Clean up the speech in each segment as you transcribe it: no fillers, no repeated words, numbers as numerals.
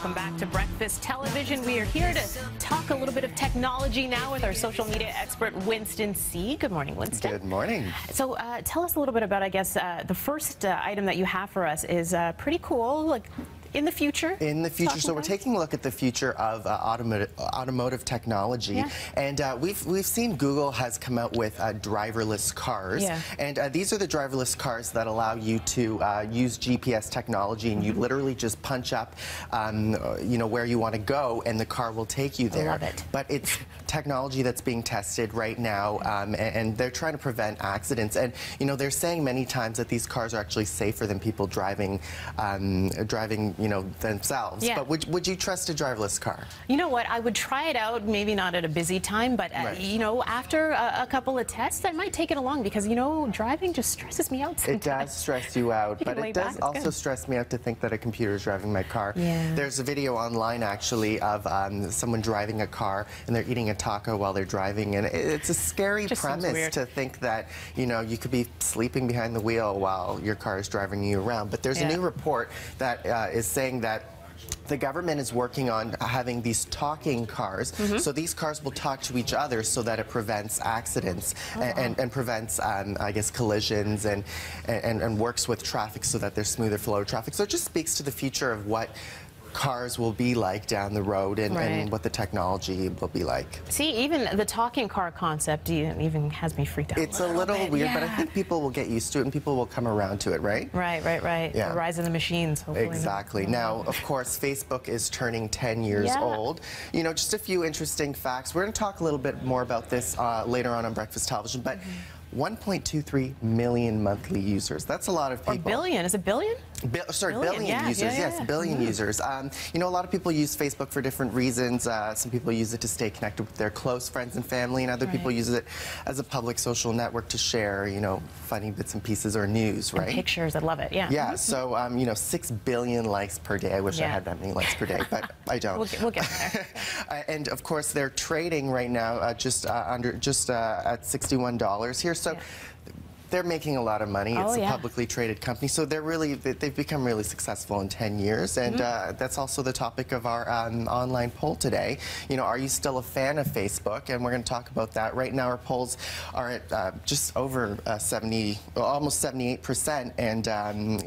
Welcome back to Breakfast Television. We are here to talk a little bit of technology now with our social media expert, Winston See. Good morning, Winston. Good morning. So tell us a little bit about, I guess, the first item that you have for us is pretty cool. Like, in the future? In the future. So we're taking a look at the future of automotive technology. Yeah. And we've seen Google has come out with driverless cars. Yeah. And these are the driverless cars that allow you to use GPS technology, and you literally just punch up where you want to go, and the car will take you there. I love it. But it's technology that's being tested right now, and they're trying to prevent accidents. And they're saying many times that these cars are actually safer than people driving themselves. Yeah. But would you trust a driverless car? You know what? I would try it out, maybe not at a busy time, but Right. after a couple of tests, I might take it along because driving just stresses me out sometimes. It does stress you out, but it does also stress me out to think that a computer is driving my car. Yeah. There's a video online actually of someone driving a car and they're eating a taco while they're driving, and it's a scary premise to think that you could be sleeping behind the wheel while your car is driving you around. But there's a new report that is saying that the government is working on having these talking cars. So these cars will talk to each other so that it prevents accidents and prevents, I guess, collisions and works with traffic so that there's smoother flow of traffic. So it just speaks to the future of what cars will be like down the road and what the technology will be like. See, even the talking car concept even has me freaked out. It's a little weird, but I think people will get used to it and people will come around to it, right? Right. Yeah. The rise of the machines, hopefully. Exactly. Now, of course, Facebook is turning 10 years old. Just a few interesting facts. We're going to talk a little bit more about this later on Breakfast Television, but 1.23 million monthly users. That's a lot of people. Or billion. Is it billion? Billion users. Yes, billion users. A lot of people use Facebook for different reasons. Some people use it to stay connected with their close friends and family, and other people use it as a public social network to share, funny bits and pieces or news, right? And pictures. I love it. Yeah. Yeah. So, 6 billion likes per day. I wish I had that many likes per day, but I don't. We'll get there. And of course, they're trading right now just at $61 here. So. They're making a lot of money. It's a publicly traded company, so they've become really successful in 10 years, and that's also the topic of our online poll today. Are you still a fan of Facebook? And we're going to talk about that. Right now, our polls are at just over almost 78%, and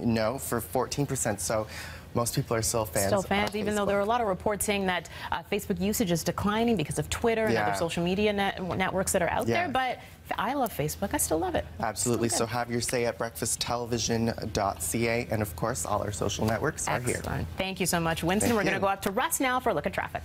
no for 14%. So. Most people are still fans. Still fans, even though there are a lot of reports saying that Facebook usage is declining because of Twitter and other social media networks that are out there. But I love Facebook. I still love it. Absolutely. So have your say at breakfasttelevision.ca, and of course, all our social networks are here. Thank you so much, Winston. We're going to go up to Russ now for a look at traffic.